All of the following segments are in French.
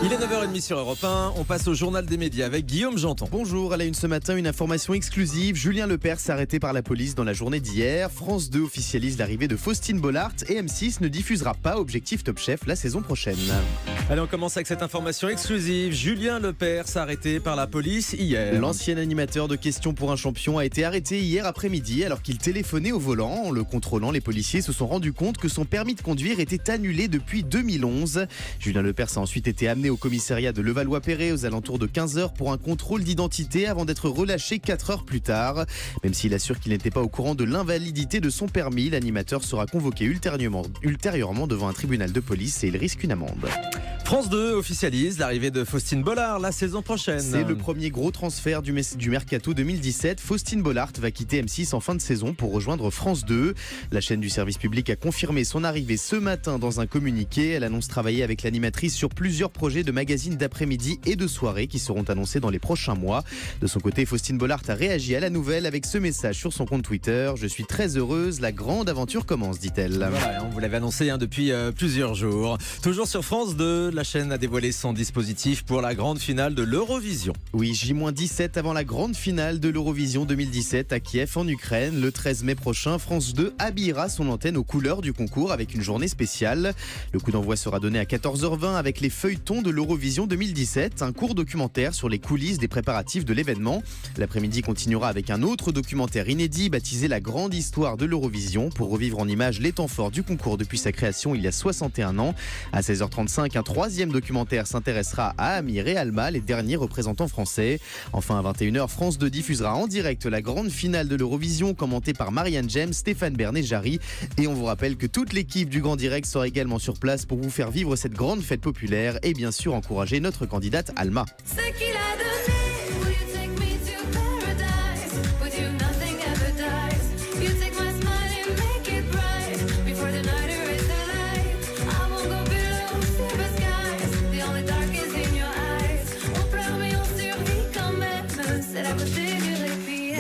Il est 9h30 sur Europe 1, on passe au journal des médias avec Guillaume Janton. Bonjour, à la une ce matin, une information exclusive. Julien Lepers s'est arrêté par la police dans la journée d'hier. France 2 officialise l'arrivée de Faustine Bollaert et M6 ne diffusera pas Objectif Top Chef la saison prochaine. Allez, on commence avec cette information exclusive. Julien Lepers s'est arrêté par la police hier. L'ancien animateur de Questions pour un champion a été arrêté hier après-midi alors qu'il téléphonait au volant. En le contrôlant, les policiers se sont rendus compte que son permis de conduire était annulé depuis 2011. Julien Lepers a ensuite été amené au commissariat de Levallois-Perret aux alentours de 15h pour un contrôle d'identité avant d'être relâché 4 heures plus tard. Même s'il assure qu'il n'était pas au courant de l'invalidité de son permis, l'animateur sera convoqué ultérieurement devant un tribunal de police et il risque une amende. France 2 officialise l'arrivée de Faustine Bollaert la saison prochaine. C'est le premier gros transfert du Mercato 2017. Faustine Bollaert va quitter M6 en fin de saison pour rejoindre France 2. La chaîne du service public a confirmé son arrivée ce matin dans un communiqué. Elle annonce travailler avec l'animatrice sur plusieurs projets de magazines d'après-midi et de soirée qui seront annoncés dans les prochains mois. De son côté, Faustine Bollaert a réagi à la nouvelle avec ce message sur son compte Twitter. « Je suis très heureuse, la grande aventure commence », dit-elle. Voilà, on vous l'avait annoncé depuis plusieurs jours. Toujours sur France 2, la chaîne a dévoilé son dispositif pour la grande finale de l'Eurovision. Oui, J-17 avant la grande finale de l'Eurovision 2017 à Kiev en Ukraine. Le 13 mai prochain, France 2 habillera son antenne aux couleurs du concours avec une journée spéciale. Le coup d'envoi sera donné à 14h20 avec les feuilletons de l'Eurovision 2017, un court documentaire sur les coulisses des préparatifs de l'événement. L'après-midi continuera avec un autre documentaire inédit baptisé La grande histoire de l'Eurovision pour revivre en images les temps forts du concours depuis sa création il y a 61 ans. À 16h35, un troisième documentaire s'intéressera à Amir et Alma, les derniers représentants français. Enfin, à 21h, France 2 diffusera en direct la grande finale de l'Eurovision commentée par Marianne James, Stéphane Bern et Jarry. Et on vous rappelle que toute l'équipe du Grand Direct sera également sur place pour vous faire vivre cette grande fête populaire et bien sûr encourager notre candidate Alma.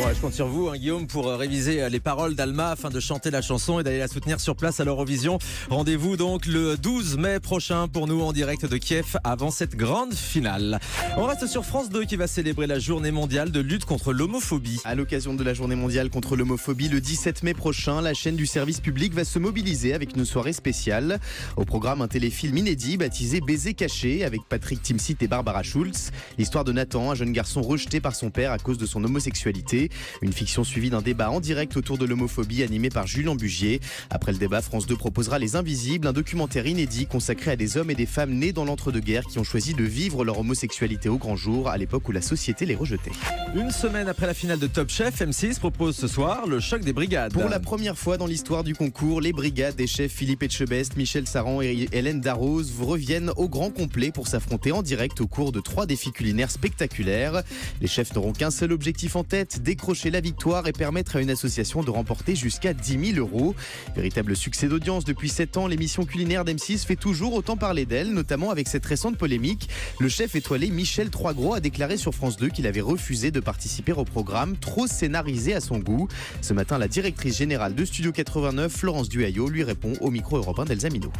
Bon, je compte sur vous, Guillaume, pour réviser les paroles d'Alma afin de chanter la chanson et d'aller la soutenir sur place à l'Eurovision. Rendez-vous donc le 12 mai prochain pour nous en direct de Kiev avant cette grande finale. On reste sur France 2 qui va célébrer la journée mondiale de lutte contre l'homophobie. À l'occasion de la journée mondiale contre l'homophobie, le 17 mai prochain, la chaîne du service public va se mobiliser avec une soirée spéciale. Au programme, un téléfilm inédit baptisé Baiser caché avec Patrick Timsit et Barbara Schulz. L'histoire de Nathan, un jeune garçon rejeté par son père à cause de son homosexualité. Une fiction suivie d'un débat en direct autour de l'homophobie animé par Julien Bugier. Après le débat, France 2 proposera Les Invisibles, un documentaire inédit consacré à des hommes et des femmes nés dans l'entre-deux-guerres qui ont choisi de vivre leur homosexualité au grand jour à l'époque où la société les rejetait. Une semaine après la finale de Top Chef, M6 propose ce soir le choc des brigades. Pour la première fois dans l'histoire du concours, les brigades des chefs Philippe Etchebest, Michel Saran et Hélène Darroze reviennent au grand complet pour s'affronter en direct au cours de 3 défis culinaires spectaculaires. Les chefs n'auront qu'un seul objectif en tête, décrocher la victoire et permettre à une association de remporter jusqu'à 10 000 €. Véritable succès d'audience depuis 7 ans, l'émission culinaire d'M6 fait toujours autant parler d'elle, notamment avec cette récente polémique. Le chef étoilé Michel Troisgros a déclaré sur France 2 qu'il avait refusé de participer au programme, trop scénarisé à son goût. Ce matin, la directrice générale de Studio 89, Florence Duhaillot, lui répond au micro européen d'Elsa Minot.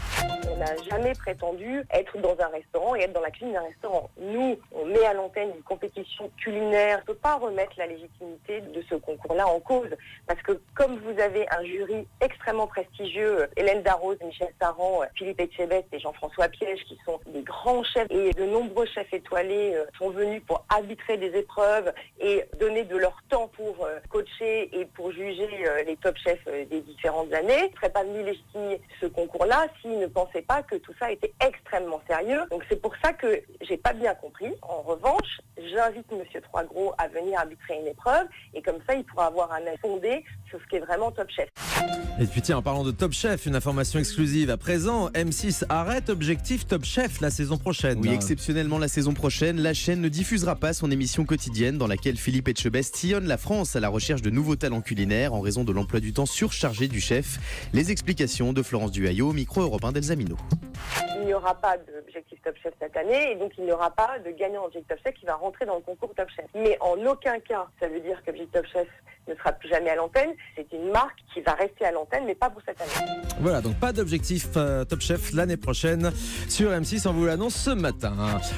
On n'a jamais prétendu être dans un restaurant et être dans la cuisine d'un restaurant. Nous, on met à l'antenne une compétition culinaire. On ne peut pas remettre la légitimité de ce concours-là en cause. Parce que comme vous avez un jury extrêmement prestigieux, Hélène Darroze, Michel Saran, Philippe Etchebest et Jean-François Piège, qui sont des grands chefs et de nombreux chefs étoilés sont venus pour arbitrer des épreuves et donner de leur temps pour coacher et pour juger les top chefs des différentes années. Ils ne seraient pas venus légitimer ce concours-là s'ils ne pensaient pas que tout ça était extrêmement sérieux. Donc c'est pour ça que j'ai pas bien compris. En revanche, j'invite Monsieur Troisgros à venir arbitrer une épreuve et comme ça il pourra avoir un avis fondé sur ce qui est vraiment Top Chef. Et puis tiens, en parlant de Top Chef, une information exclusive à présent, M6 arrête Objectif Top Chef la saison prochaine. Oui, exceptionnellement la saison prochaine, la chaîne ne diffusera pas son émission quotidienne dans laquelle Philippe Etchebest sillonne la France à la recherche de nouveaux talents culinaires en raison de l'emploi du temps surchargé du chef. Les explications de Florence Duhaillot, micro européen d'Elsa Minot. il n'y aura pas d'objectif Top Chef cette année et donc il n'y aura pas de gagnant Objectif Top Chef qui va rentrer dans le concours Top Chef. Mais en aucun cas, ça veut dire qu'Objectif Top Chef ne sera plus jamais à l'antenne. C'est une marque qui va rester à l'antenne, mais pas pour cette année. Voilà, donc pas d'objectif Top Chef l'année prochaine sur M6, on vous l'annonce ce matin.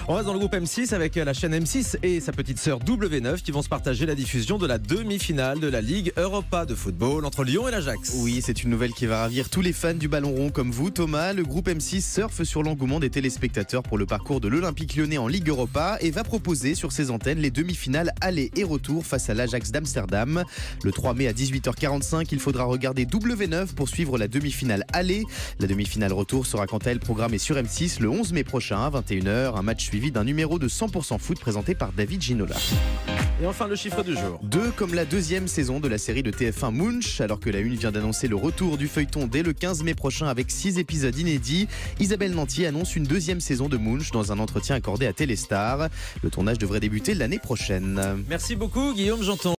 On reste dans le groupe M6 avec la chaîne M6 et sa petite sœur W9 qui vont se partager la diffusion de la demi-finale de la Ligue Europa de football entre Lyon et l'Ajax. Oui, c'est une nouvelle qui va ravir tous les fans du ballon rond comme vous, Thomas. Le groupe M6 surfe sur l'engouement des téléspectateurs pour le parcours de l'Olympique Lyonnais en Ligue Europa et va proposer sur ses antennes les demi-finales aller et retour face à l'Ajax d'Amsterdam. Le 3 mai à 18h45, il faudra regarder W9 pour suivre la demi-finale aller. La demi-finale retour sera quant à elle programmée sur M6 le 11 mai prochain à 21h. Un match suivi d'un numéro de 100% foot présenté par David Ginola. Et enfin le chiffre du jour. 2 comme la deuxième saison de la série de TF1 Munch. Alors que la Une vient d'annoncer le retour du feuilleton dès le 15 mai prochain avec 6 épisodes inédits, Isabelle Nanty annonce une deuxième saison de Munch dans un entretien accordé à Téléstar. Le tournage devrait débuter l'année prochaine. Merci beaucoup Guillaume Janton.